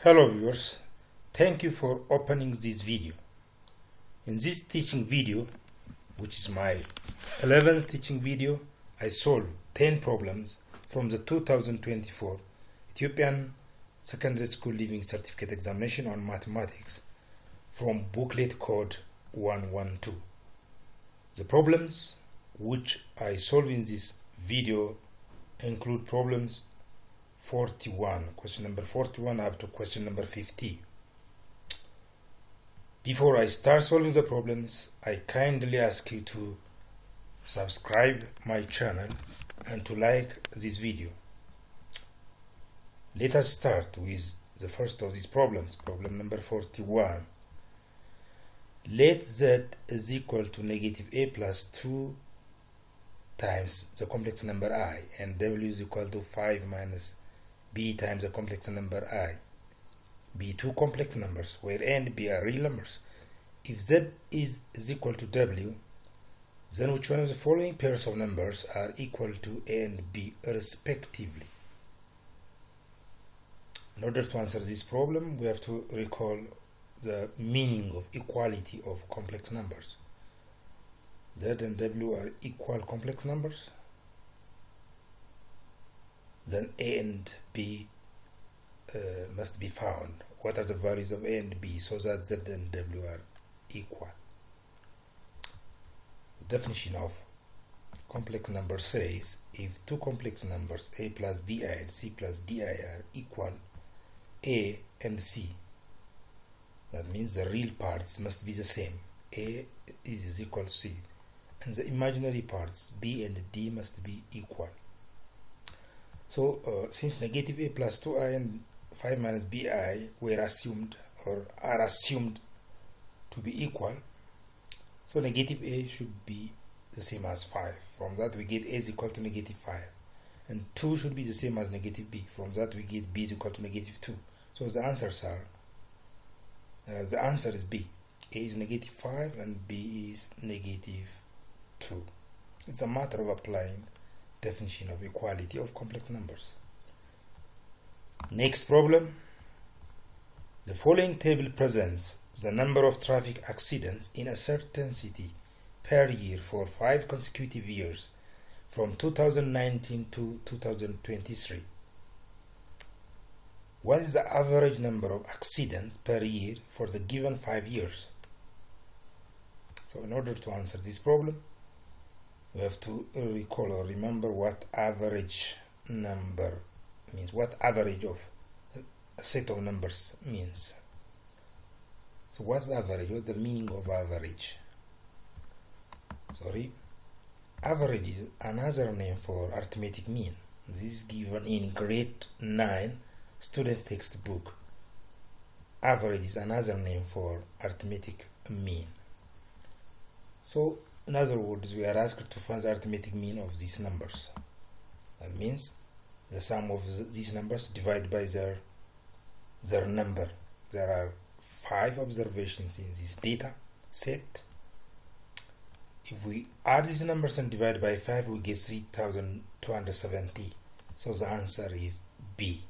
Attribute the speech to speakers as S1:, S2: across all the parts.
S1: Hello viewers, thank you for opening this video. In this teaching video, which is my 11th teaching video, I solve 10 problems from the 2024 Ethiopian Secondary School Leaving Certificate Examination on Mathematics from booklet code 112. The problems which I solve in this video include problems 41, question number 41 up to question number 50. Before I start solving the problems, I kindly ask you to subscribe my channel and to like this video. Let us start with the first of these problems, problem number 41. Let z is equal to negative a plus 2 times the complex number I, and w is equal to 5 minus b times the complex number I be two complex numbers where a and b are real numbers. If z is equal to w, then which one of the following pairs of numbers are equal to a and b respectively? In order to answer this problem, we have to recall the meaning of equality of complex numbers. Z and w are equal complex numbers. Then a and b must be found. What are the values of a and b so that z and w are equal? The definition of complex number says if two complex numbers a plus bi and c plus di are equal a and c, that means the real parts must be the same. A is equal to c, and the imaginary parts b and d must be equal. So since negative a plus 2i and 5 minus bi were assumed or are assumed to be equal, so negative a should be the same as 5. From that we get a is equal to negative 5, and 2 should be the same as negative b. From that we get b is equal to negative 2. So the answers are the answer is b. A is negative 5 and b is negative 2. It's a matter of applying definition of equality of complex numbers. Next problem. The following table presents the number of traffic accidents in a certain city per year for 5 consecutive years from 2019 to 2023. What is the average number of accidents per year for the given 5 years? So in order to answer this problem, we have to recall or remember what average number means, what average of a set of numbers means. So what's the average? What's the meaning of average? Average is another name for arithmetic mean. This is given in grade 9 student's textbook. Average is another name for arithmetic mean. So in other words, we are asked to find the arithmetic mean of these numbers. That means the sum of these numbers divided by their number. There are 5 observations in this data set. If we add these numbers and divide by 5, we get 3,270. So the answer is B.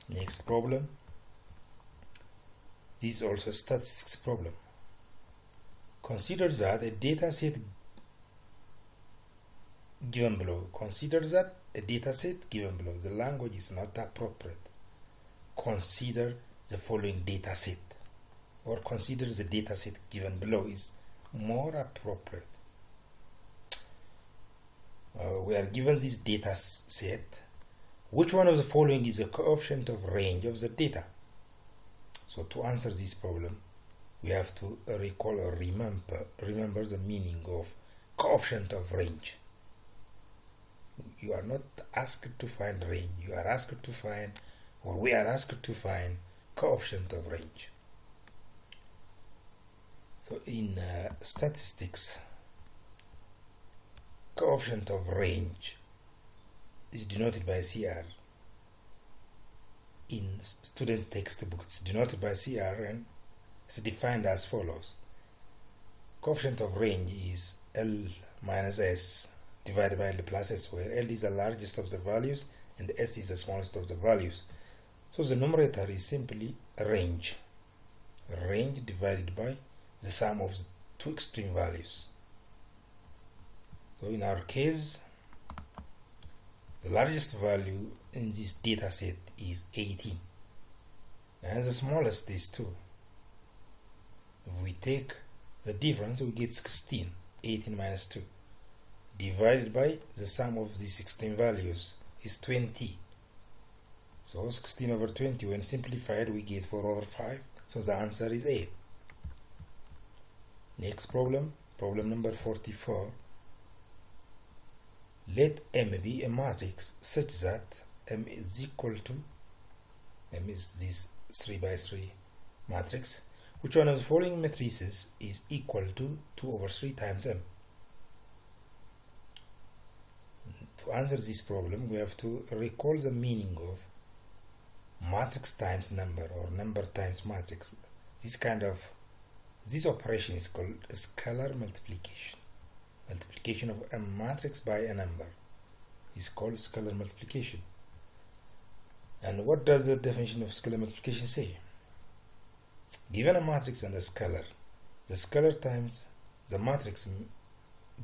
S1: Next problem. This is also a statistics problem. Consider that a data set given below. The language is not appropriate. Consider the following data set, or consider the data set given below is more appropriate. We are given this data set. Which one of the following is a coefficient of range of the data? So to answer this problem, we have to recall or remember the meaning of coefficient of range. You are not asked to find range. You are asked to find, or we are asked to find, coefficient of range. So in statistics, coefficient of range is denoted by CR. In student textbook, it's denoted by CR and it's defined as follows. Coefficient of range is L minus S divided by L plus S, where L is the largest of the values and S is the smallest of the values. So the numerator is simply a range divided by the sum of the two extreme values. So in our case, the largest value in this data set is 18 and the smallest is 2. If we take the difference, we get 16. 18 minus 2 divided by the sum of these extreme values is 20. So 16 over 20, when simplified, we get 4 over 5. So the answer is A. Next problem number 44. Let M be a matrix such that M is equal to, M is this 3 by 3 matrix. Which one of the following matrices is equal to 2 over 3 times M? To answer this problem, we have to recall the meaning of matrix times number or number times matrix. This operation is called scalar multiplication. Multiplication of a matrix by a number is called scalar multiplication. And what does the definition of scalar multiplication say? Given a matrix and a scalar, the scalar times the matrix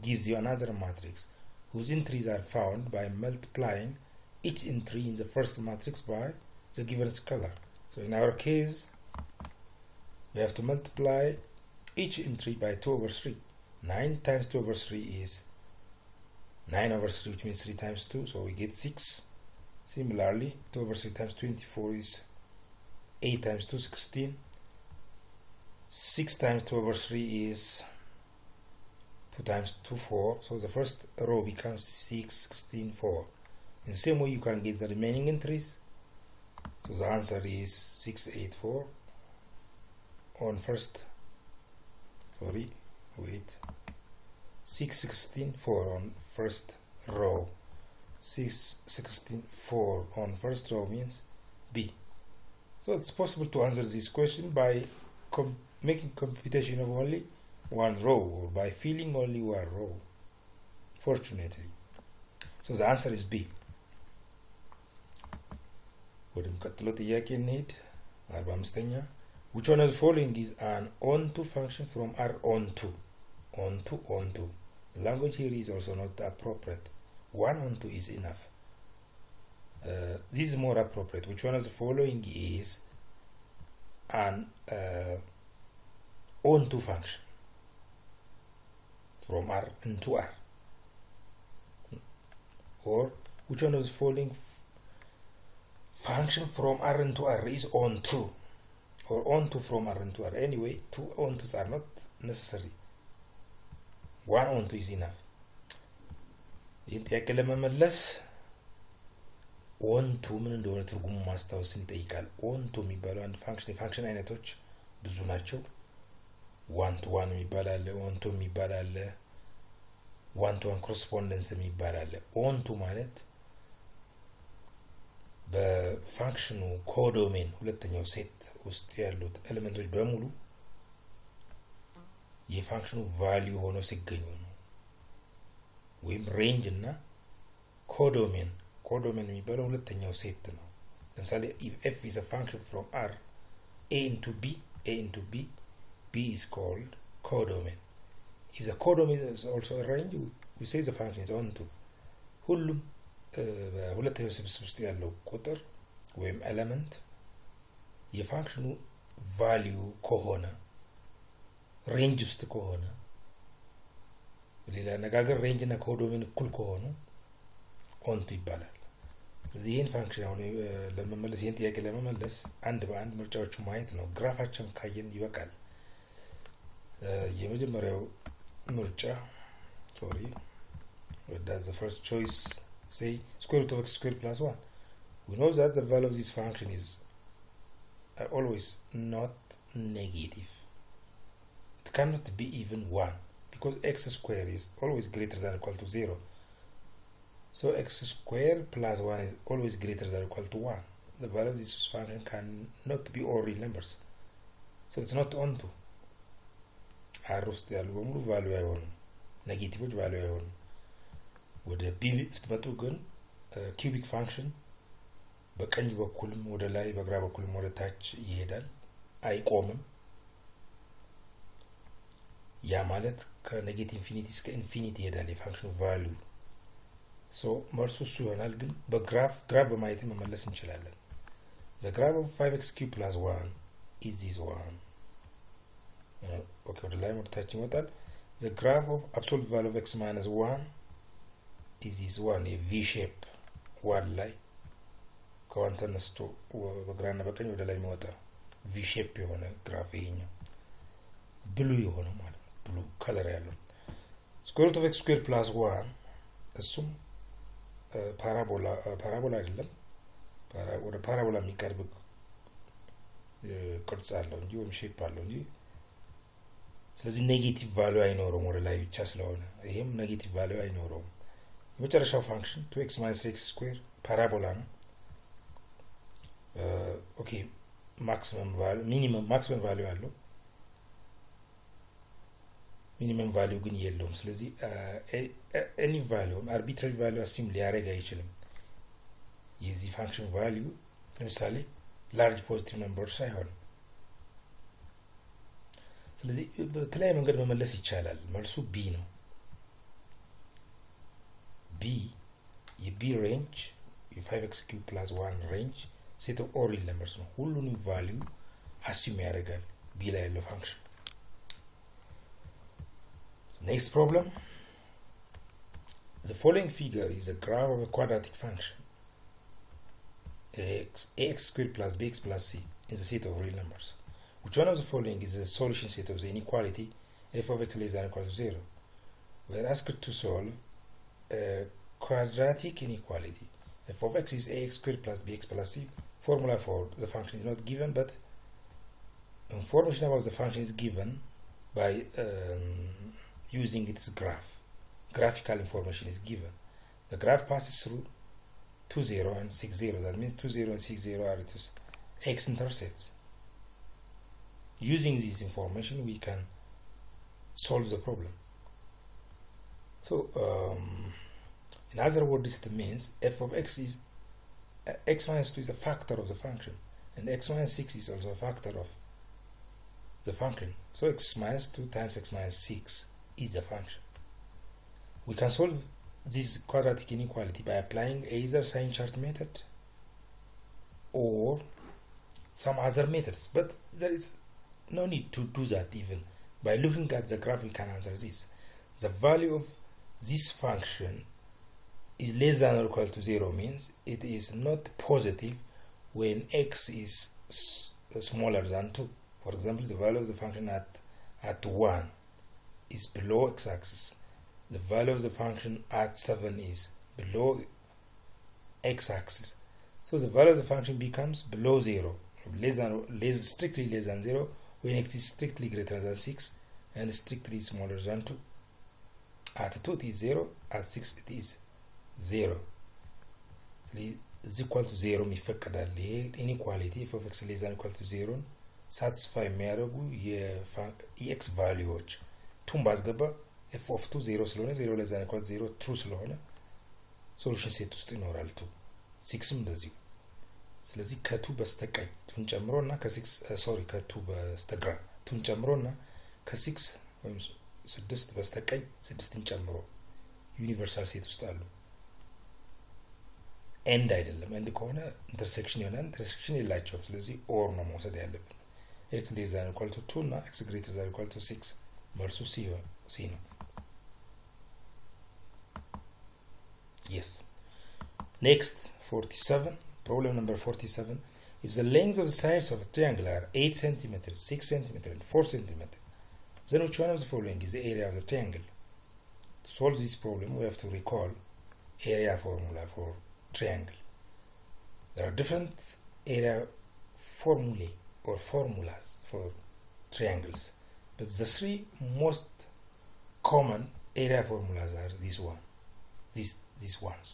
S1: gives you another matrix whose entries are found by multiplying each entry in the first matrix by the given scalar. So in our case, we have to multiply each entry by 2 over 3. 9 times 2 over 3 is 9 over 3, which means 3 times 2, so we get 6. Similarly, 2 over 3 times 24 is 8 times 2, 16. 6 times 2 over 3 is 2 times 2, 4. So the first row becomes 6, 16, 4. In the same way, you can get the remaining entries. So the answer is 6, 8, 4 on first, 6, 16, 4 on first row. 6, 16, 4 on first row means B. So it's possible to answer this question by making computation of only one row or by filling only one row, fortunately. So the answer is B. ወደሚቀጥለው ጥያቄ እንሂድ። 45ኛ Which one of the following is an onto function from R onto? Onto. The language here is also not appropriate. One onto is enough. This is more appropriate. Which one of the following is an onto function from R into R? Or which one of the following function from R into R is onto? Or onto from R into R? Anyway, two ontos are not necessary. One onto is enough. ይህን ጥያቄ ለመመለስ ኦንቱ ምን እንደሆነ ትርጉሙ ማስታወስን ይጠይቃል። ኦንቱ የሚባለው አንድ ፋንክሽን የፋንክሽን አይነቶች ብዙ ናቸው። ዋን ቱ ዋን የሚባል አለ፣ ኦንቱ የሚባል አለ፣ ዋን ቱ ዋን ኮረስፖንደንስ የሚባል አለ። ኦንቱ ማለት በፋንክሽኑ ኮዶሜን ሁለተኛው ሴት ውስጥ ያሉት ኤሌመንቶች በሙሉ የፋንክሽኑ ቫልዩ ሆነው ሲገኙ ነው። ወይም ሬንጅ እና ኮዶሜን የሚባለው ሁለተኛው ሴት ነው። ለምሳሌ if f is a function from R a into b b is called codomain. If the codomain is also a range, we say the function is onto. ሁሉም በሁለተኛው ስብስብ ውስጥ ያለው ቁጥር ወይም ኤሌመንት የፋንክሽኑ ቫልዩ ከሆነ ሬንጅ ውስጥ ከሆነ ሌላ አነጋገር ሬንጅ እና ኮዶሜን እኩል ከሆኑ ኦንቱ ይባላል። ስለዚህ ይህን ፋንክሽን አሁን ለመመለስ ይህን ጥያቄ ለመመለስ አንድ በአንድ ምርጫዎቹ ማየት ነው። ግራፋቸውን ካየን ይበቃል። የመጀመሪያው ምርጫ what does the first choice say? Square root of x squared plus 1. We know that the value of this function is always not negative. It cannot be even 1 because x squared is always greater than or equal to 0. So x squared plus 1 is always greater than or equal to 1. The value of this function cannot be all real numbers. So it's not onto. R ውስጥ ያሉ በሙሉ ቫልዩ አይሆኑም፣ ኔጌቲቮች ቫልዩ አይሆኑም። ወደ b ስትመጡ ግን cubic function በቀኝ በኩልም ወደ ላይ በግራ በኩልም ወደ ታች ይሄዳል አይቆምም ያ ማለት ከኔጌቲቭ ኢንፊኒቲ እስከ ኢንፊኒቲ ይሄዳል የፋንክሽኑ ቫልዩ ሶ መልሱ እሱ ይሆናል ግን በግራፍ በማየት መመለስ እንችላለን the graph of 5x cubed plus 1 is this one okay ወደ ላይ ወደ ታች ይወጣል the graph of absolute value of x minus 1 is this one a v shape one ላይ ከዋን ተነስቶ በግራና በቀኝ ወደ ላይ የሚወጣ v shape የሆነ ግራፍ ይሄኛው ብሉ የሆነ ማለት ነው ብሉ ከለር ያለው square root of x squared plus 1 እሱም ፓራቦላ አይደለም ወደ ፓራቦላ የሚቀርብ ቅርጽ አለው እንጂ ወይም ሼፕ አለው እንጂ ስለዚህ ኔጌቲቭ ቫልዩ አይኖርም ወደ ላይ ብቻ ስለሆነ ይሄም ኔጌቲቭ ቫልዩ አይኖርም የመጨረሻው ፋንክሽን 2x minus x square ፓራቦላ ነው ኦኬ ማክሲመም ቫልዩ አለው ሚኒመም ቫልዩ ግን የለውም ስለዚህ ኤኒ ቫልዩ አርቢትራሪ ቫልዩ አስዩም ሊያደርግ አይችልም የዚህ ፋንክሽን ቫልዩ ለምሳሌ ላርጅ ፖዚቲቭ ነምበርስ አይሆንም ስለዚህ በተለያየ መንገድ መመለስ ይቻላል መልሱ ቢ ነው ቢ የቢ ሬንጅ የ5x cube plus 1 ሬንጅ ሴት ኦፍ ኦል ነምበርስ ነው ሁሉንም ቫልዩ አስዩም ያደርጋል ቢ ላይ ያለው ፋንክሽን next problem the following figure is a graph of a quadratic function ax squared plus bx plus c is a set of real numbers which one of the following is the solution set of the inequality f of x less than or equal to 0 we are asked to solve a quadratic inequality f of x is ax squared plus bx plus c formula for the function is not given but information about the function is given by using its graph graphical information is given the graph passes through 2 0 and 6 0 that means 2 0 and 6 0 are its x-intercepts using this information we can solve the problem so in other words it means f of x is x minus 2 is a factor of the function and x minus 6 is also a factor of the function so x minus 2 times x minus 6 is a function we can solve this quadratic inequality by applying either sign chart method or some other methods but there is no need to do that even by looking at the graph we can answer this the value of this function is less than or equal to 0 means it is not positive when x is smaller than 2 for example the value of the function at 1 is below x-axis the value of the function at 7 is below x-axis so the value of the function becomes below 0 strictly less than 0 when x is strictly greater than 6 and strictly smaller than 2 at 2 it is 0 at 6 it is 0 is equal to 0 የሚፈቀዳል ይሄ inequality f of x less than or equal to 0 satisfy የሚያደርጉ የx values ቱም ባስገባ f of 2 0 ስለሆነ 0 less than or equal to 0 true ስለሆነ ሶሉሽን ሴት ውስጥ ይኖራል 2 6ም እንደዚህ ስለዚህ ከ2 በስተቀኝ ቱን ጨምሮና ከ6 ከ2 በስተግራ ቱን ጨምሮና ከ6 ወይም 6 በስተቀኝ 6ን ጨምሮ ዩኒቨርሳል ሴት ውስጥ አሉ ኤንድ አይደለም ኤንድ ከሆነ ኢንተርሴክሽን ይሆናል ኢንተርሴክሽን የላቸውም ስለዚህ ኦር ነው መውሰድ ያለብን x less than or equal to 2 እና x greater than or equal to 6 መልሱ C ነው yes next 47 problem number 47 if the length of the sides of a triangle are 8 cm 6 cm and 4 cm then which one of the following is the area of the triangle to solve this problem we have to recall area formula for triangle there are different area formulae or formulas for triangles but the three most common area formulas are these ones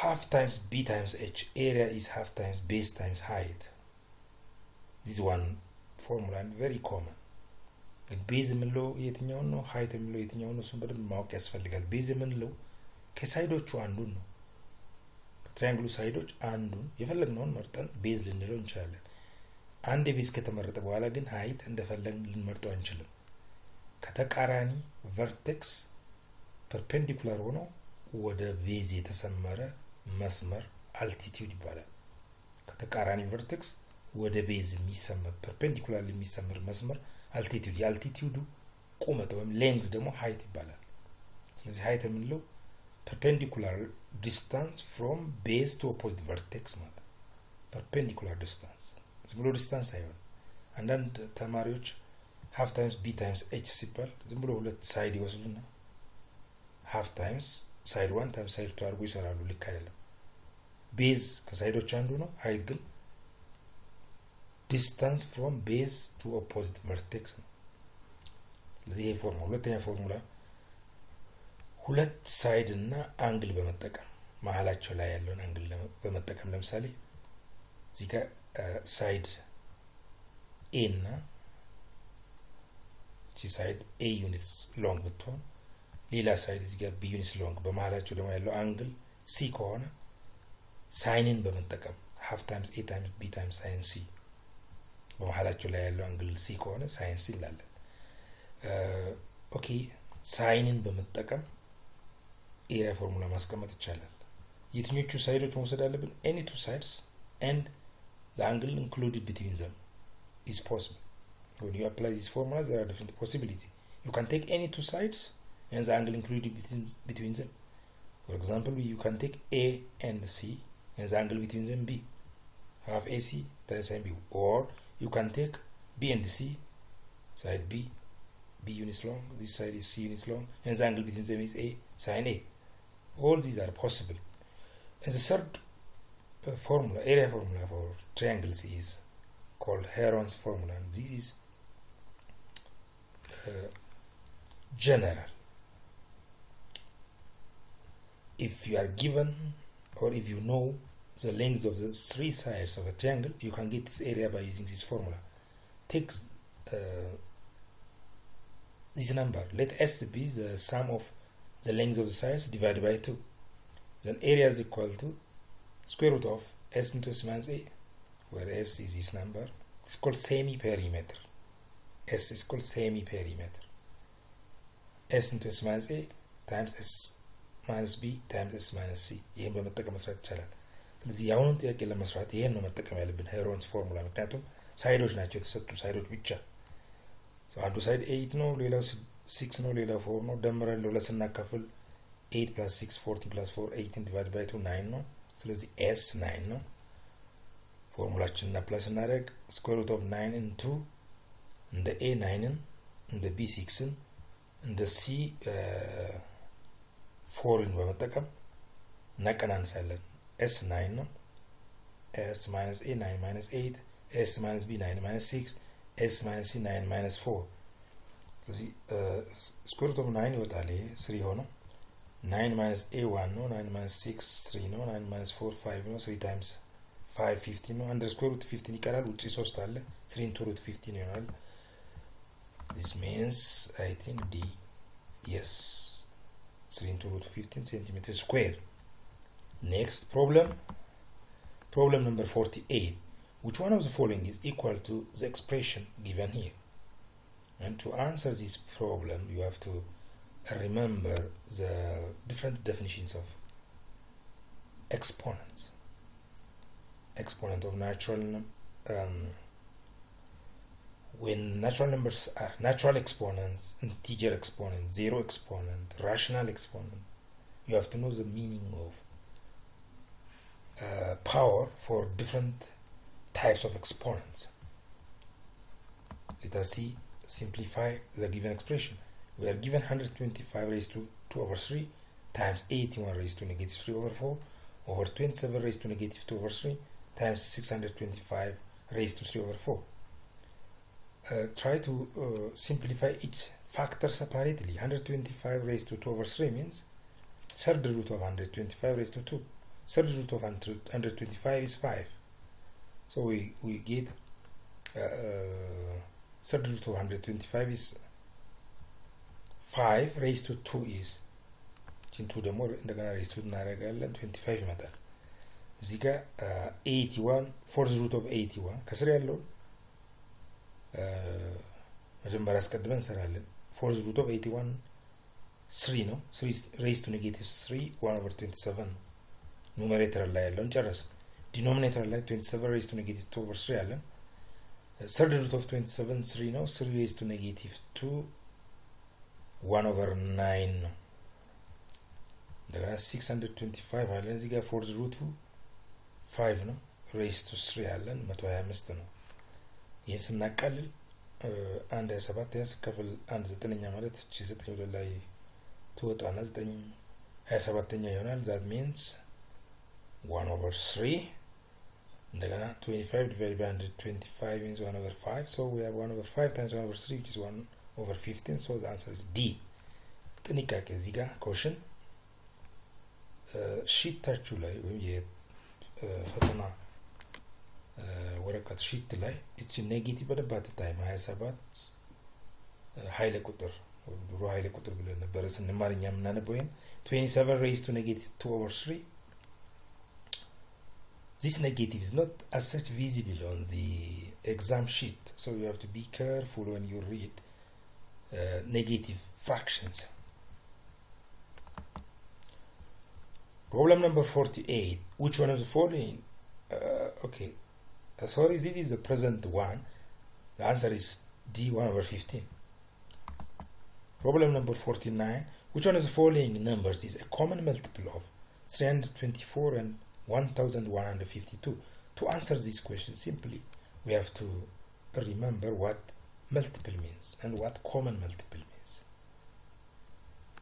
S1: half times b times h area is half times base times height this one formula and very common but base የምንለው የትኛው ነው height የምንለው የትኛው ነው እሱን በደንብ ማወቅ ያስፈልጋል base የምንለው ከሳይዶቹ አንዱን ነው ትራያንግሉ ሳይዶች አንዱን የፈለግነውን መርጠን ቤዝ ልንለው እንችላለን። አንድ ቤዝ ከተመረጠ በኋላ ግን ሃይት እንደፈለግን ልንመርጠው አንችልም። ከተቃራኒ ቨርቴክስ ፐርፔንዲኩላር ሆኖ ወደ ቤዝ የተሰመረ መስመር አልቲቲዩድ ይባላል። ከተቃራኒ ቨርቴክስ ወደ ቤዝ የሚሰመር ፐርፔንዲኩላር የሚሰመር መስመር አልቲቲዩድ፣ የአልቲቲዩዱ ቁመት ወይም ሌንግዝ ደግሞ ሃይት ይባላል። ስለዚህ ሃይት የምንለው perpendicular distance from base to opposite vertex ማለት perpendicular distance ዝም ብሎ ዲስታንስ አይሆን። አንዳንድ ተማሪዎች half times b times h ሲባል ዝም ብሎ ሁለት ሳይድ ይወስዱና half times side 1 times side 2 አድርጎ ይሰራሉ። ልክ አይደለም። ቤዝ ከሳይዶች አንዱ ነው። ሃይት ግን distance from base to opposite vertex ነው። ስለዚህ ይሄ ፎርሙላ ሁለተኛ ፎርሙላ ሁለት ሳይድ እና አንግል በመጠቀም መሃላቸው ላይ ያለውን አንግል በመጠቀም ለምሳሌ እዚህ ጋር ሳይድ ኤ እና እቺ ሳይድ ኤ ዩኒትስ ሎንግ ብትሆን ሌላ ሳይድ እዚህ ጋር ቢ ዩኒትስ ሎንግ በመሃላቸው ደግሞ ያለው አንግል ሲ ከሆነ ሳይንን በመጠቀም half times a times b times sin c በመሃላቸው ላይ ያለው አንግል ሲ ከሆነ sin c እንላለን። ኦኬ ሳይንን በመጠቀም ኤሪያ ፎርሙላ ማስቀመጥ ይቻላል። የትኞቹ ሳይዶች መውሰድ አለብን? any two sides and the angle included between them is possible. When you apply this formula, there are different possibilities. You can take any two sides and the angle included between them. For example, you can take A and C and the angle between them B. Half AC times sin B. Or you can take B and C, side B units long, this side is C units long, and the angle between them is A sin A. All these are possible. And the third formula, area formula for triangles is called Heron's formula, and this is general. If you are given or if you know the length of the three sides of a triangle, you can get this area by using this formula. Take this number, let S be the sum of the length of the sides divided by 2. Then area is equal to square root of S into S minus A, where S is this number. It's called semi-perimeter. S is called semi-perimeter. S into S minus A times S minus B times S minus C. ይህን በመጠቀም መስራት ይቻላል። ስለዚህ የአሁኑን ጥያቄ ለመስራት ይህን ነው መጠቀም ያለብን ሄሮንስ ፎርሙላ። ምክንያቱም ሳይዶች ናቸው የተሰጡ ሳይዶች ብቻ። አንዱ ሳይድ 8 ነው፣ ሌላው 6 ነው፣ ሌላው 4 ነው። ደምረን ለሁለት ስናካፍል 8 plus 6 14 plus 4 18 divided by 2 9 ነው። ስለዚህ S 9 ነው። ፎርሙላችንን አፕላይ ስናደርግ square root of 9 into እንደ A 9ን እንደ B 6ን እንደ C 4ን በመጠቀም እናቀናንሳለን። S 9 ነው። S minus A 9 minus 8 S minus B 9 minus 6 S minus C 9 minus 4. ስለዚህ square root of 9 ይወጣል። ይሄ 3 ሆኖ 9 minus A 1 ነው። 9 minus 6 3 ነው። 9 minus 4 5 ነው። 3 times 5 15 ነው። under square root 15 ይቀራል። ውጪ 3 አለ። 3 into root 15 ይሆናል። This means I think D, yes, 3 into root 15 centimeters square. Next problem number 48. Which one of the following is equal to the expression given here? And to answer this problem, you have to remember the different definitions of exponents. Exponent of natural when natural numbers are natural exponents, integer exponent, zero exponent, rational exponent, you have to know the meaning of power for different types of exponents. Let us see, simplify the given expression. We are given 125 raised to 2 over 3 times 81 raised to negative 3 over 4 over 27 raised to negative 2 over 3 times 625 raised to 3 over 4. Try to simplify each factor separately. 125 raised to 2 over 3 means third root of 125 raised to 2. Third root of 125 is 5. So we get third root of 125 is 5 raised to 2 is ቺንቱ ደግሞ እንደገና ሬስቱ እናደርጋለን 25 ይመጣል። እዚህ ጋር 81 fourth root of 81 ከስር ያለውን መጀመሪያ አስቀድመን እንሰራለን። fourth root of 81 3 ነው። 3 raised to negative 3 1 over 27 ኑሜሬተር ላይ ያለውን ጨረስ። ዲኖሚኔተር ላይ 27 raised to negative 2 over 3 አለን። third root of 27 3 ነው። 3 raised to negative 2 1 over 9 ነው። እንደገና 625 አለን። እዚህ ጋር fourth root 5 ነው። raised to 3 አለን 125 ነው። ይህን ስናቃልል 1/7 ያስከፍል 1/9 ማለት 9 ወደ ላይ ትወጣና 9/27 ይሆናል። that means 1 over 3 እንደገና 25 divided by 125 means 1 over 5, so we have 1 over 5 times 1 over 3 which is 1 over 15, so the answer is D. ጥንቃቄ እዚህ ጋር caution ሺታችሁ ላይ ወይም የፈተና ወረቀት ሺት ላይ እቺ ኔጌቲቭ በደንብ ታይም 27 ኃይለ ቁጥር ድሮ ኃይለ ቁጥር ብለን ነበር ስንማርኛ ምናነበው ይሄን 27 raised to negative 2 over 3. This negative is not as such visible on the exam sheet, so you have to be careful when you read negative fractions. Problem number 48. Which one of the following? Okay. Sorry, this is the present one. The answer is D, 1 over 15. Problem number 49. Which one of the following numbers is a common multiple of 324 and 1152? To answer this question, simply we have to remember what multiple means and what common multiple means.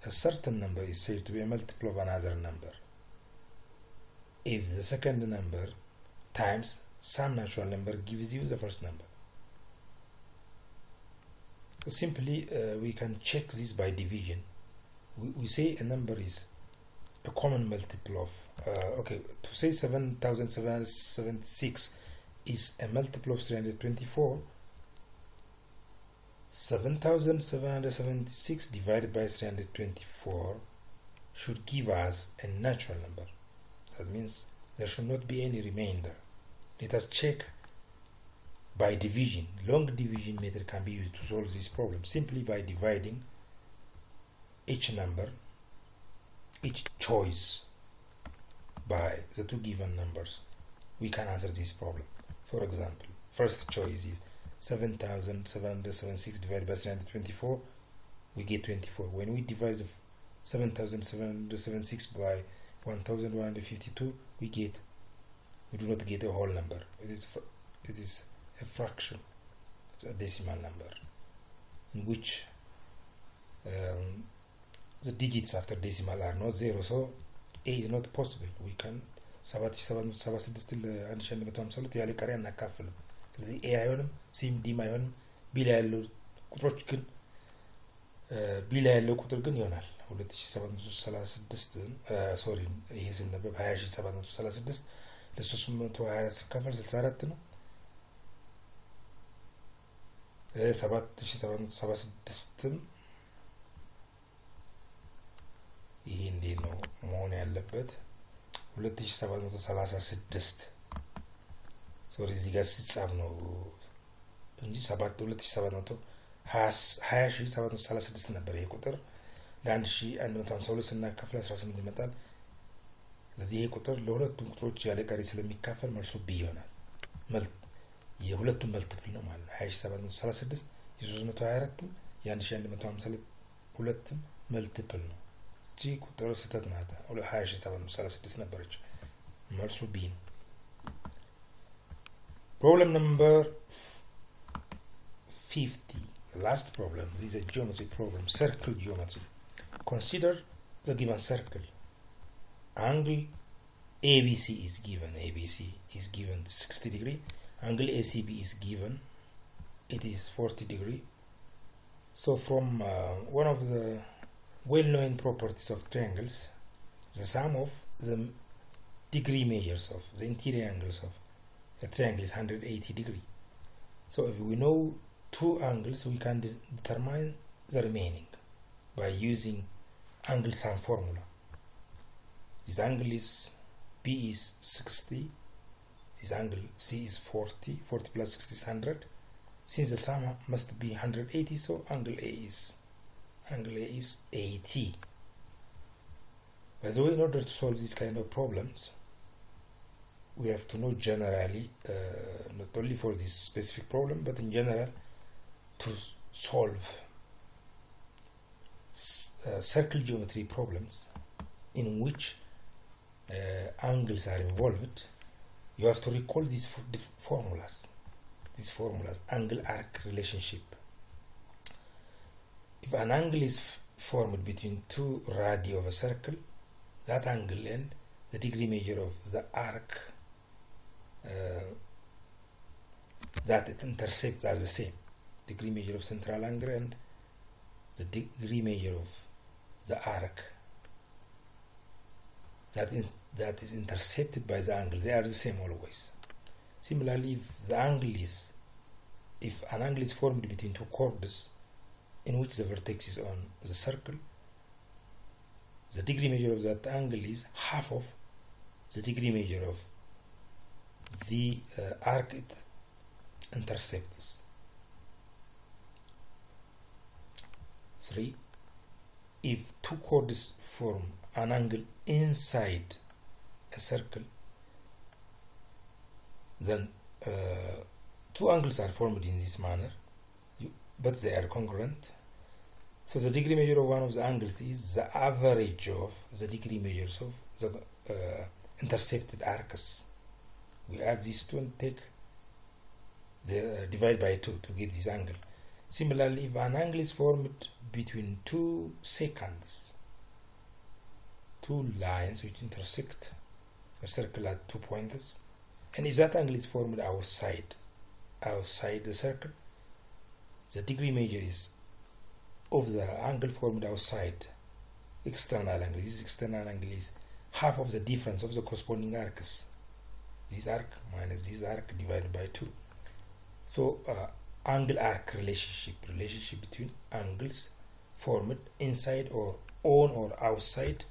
S1: A certain number is said to be a multiple of another number if the second number times some natural number gives you the first number. So simply we can check this by division. We say a number is a common multiple of okay, to say 7776 is a multiple of 324, 7776 divided by 324 should give us a natural number. That means there should not be any remainder. Let us check by division. Long division method can be used to solve this problem. Simply by dividing each number, each choice by the two given numbers, we can answer this problem. For example, first choice is 7776 divided by 324, we get 24. When we divide the 7776 by 1152, we do not get a whole number. It is a fraction. It's a decimal number in which the digits after decimal are not zero, so A is not possible. We can 7776 ለ1152 ያለ ቀሪያ እናካፍለው። ስለዚህ A አይሆንም፣ C D አይሆንም። B ላይ ያለው ቁጥሮች ግን B ላይ ያለው ቁጥር ግን ይሆናል 2736 ሶሪ ይሄ ሲነበብ 20736 ለ324 ሲካፈል 64 ነው። 7776 ይሄ እንዴ ነው መሆን ያለበት 2736 ሶሪ እዚህ ጋር ሲጻፍ ነው እንጂ 2736 ነበር ይሄ ቁጥር ለ1152 ስናካፍል 18 ይመጣል። ስለዚህ ይሄ ቁጥር ለሁለቱም ቁጥሮች ያለ ቀሪ ስለሚካፈል መልሱ B ይሆናል። የሁለቱም መልቲፕል ነው ማለት ነው። 2736 የ324 የ1152 መልቲፕል ነው። እቺ ቁጥር ስህተት ናት። 2736 ነበረች። መልሱ B ነው። Problem number 50. The last problem. This is a geometry problem. Circle geometry. Consider the given circle. Angle ABC is given. ABC is given 60 degree. Angle ACB is given. It is 40 degree. So from one of the well-known properties of triangles, the sum of the degree measures of the interior angles of a triangle is 180 degree. So if we know two angles, we can determine the remaining by using angle sum formula. This angle is B is 60, this angle C is 40 plus 60 is 100. Since the sum must be 180, so angle A is 80. By the way, in order to solve these kind of problems, we have to know generally, not only for this specific problem, but in general, to solve circle geometry problems in which angles are involved. You have to recall these formulas. Angle arc relationship. If an angle is formed between two radii of a circle, that angle and the degree measure of the arc that it intersects are the same. Degree measure of central angle and the degree measure of the arc that is intercepted by the angle, they are the same always. Similarly, if an angle is formed between two chords in which the vertex is on the circle, the degree measure of that angle is half of the degree measure of the arc it intercepts. 3. If two chords form an angle inside a circle, then two angles are formed in this manner, but they are congruent. So the degree measure of one of the angles is the average of the degree measures of the intercepted arcs. We add these two and take the divide by 2 to get this angle. Similarly, if an angle is formed between two seconds, two lines which intersect a circle at 2 points, and if that angle is formed outside the circle, the degree measure is of the angle formed outside external angle. This external angle is half of the difference of the corresponding arcs. This arc minus this arc divided by 2. So angle arc relationship between angles formed inside or on or outside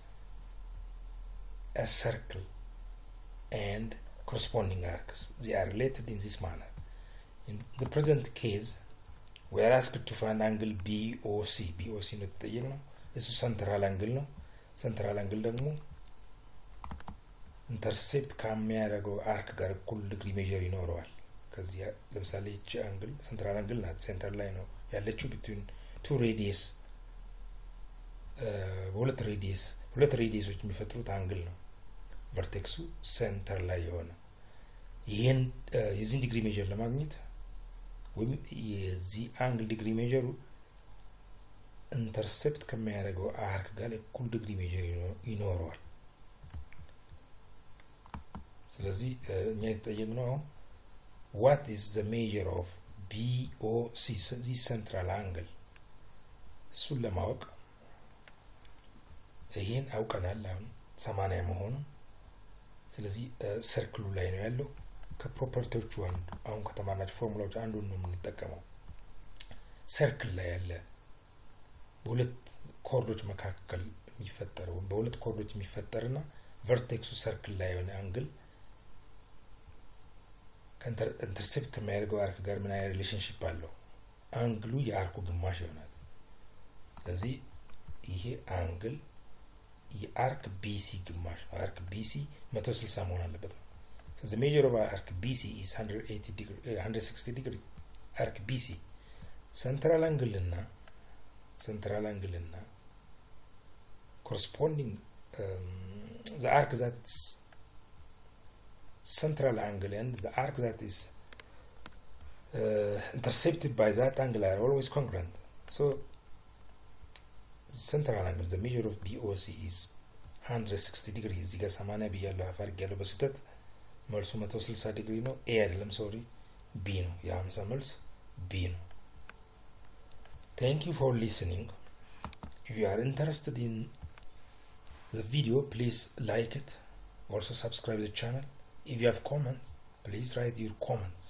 S1: a circle and corresponding arcs. They are related in this manner. In the present case, we are asked to find angle BOC. BOC ነው የተጠየቅነው። እሱ central angle ነው። central angle ደግሞ ኢንተርሴፕት ከሚያደርገው አርክ ጋር እኩል ዲግሪ ሜዠር ይኖረዋል። ከዚህ ለምሳሌ እቺ አንግል central angle ናት። ሴንተር ላይ ነው ያለችው between two radius ሁለት ሬዲየሶች የሚፈጥሩት አንግል ነው። ቨርቴክሱ ሴንተር ላይ የሆነ ይሄን የዚህ ዲግሪ ሜዠር ለማግኘት ወይም የዚህ አንግል ዲግሪ ሜዠሩ ኢንተርሴፕት ከሚያደርገው አርክ ጋር እኩል ዲግሪ ሜዠር ይኖረዋል። ስለዚህ እኛ የተጠየቅነው what is the measure of BOC, this central angle? እሱን ለማወቅ ይሄን አውቀናል አሁን 80 መሆኑ። ስለዚህ ሰርክሉ ላይ ነው ያለው። ከፕሮፐርቲዎቹ አሁን ከተማናቸው ፎርሙላዎች አንዱን ነው የምንጠቀመው። ሰርክል ላይ ያለ በሁለት ኮርዶች መካከል የሚፈጠረው በሁለት ኮርዶች የሚፈጠርና ቨርቴክሱ ሰርክል ላይ የሆነ አንግል ከኢንተርሴፕት ከሚያደርገው አርክ ጋር ምን አይነት ሪሌሽንሺፕ አለው? አንግሉ የአርኩ ግማሽ ይሆናል። ስለዚህ ይሄ አንግል የአርክ BC ግማሽ ነው። አርክ BC 160 መሆን አለበት። So the measure of arc BC is 160 degree. Arc BC central angle እና corresponding the arc that's central angle and the arc that is intercepted by that angle are always congruent. So the central angle, the measure of BOC is 160 degrees. እዚህ ጋር 80 ብያለሁ አድርጌያለሁ በስህተት። መልሱ 160 ዲግሪ ነው። ኤ አይደለም ሶሪ ቢ ነው። የ50 መልስ ቢ ነው። Thank you for listening. If you are interested in the video, please like it. Also subscribe to the channel. If you have comments, please write your comments.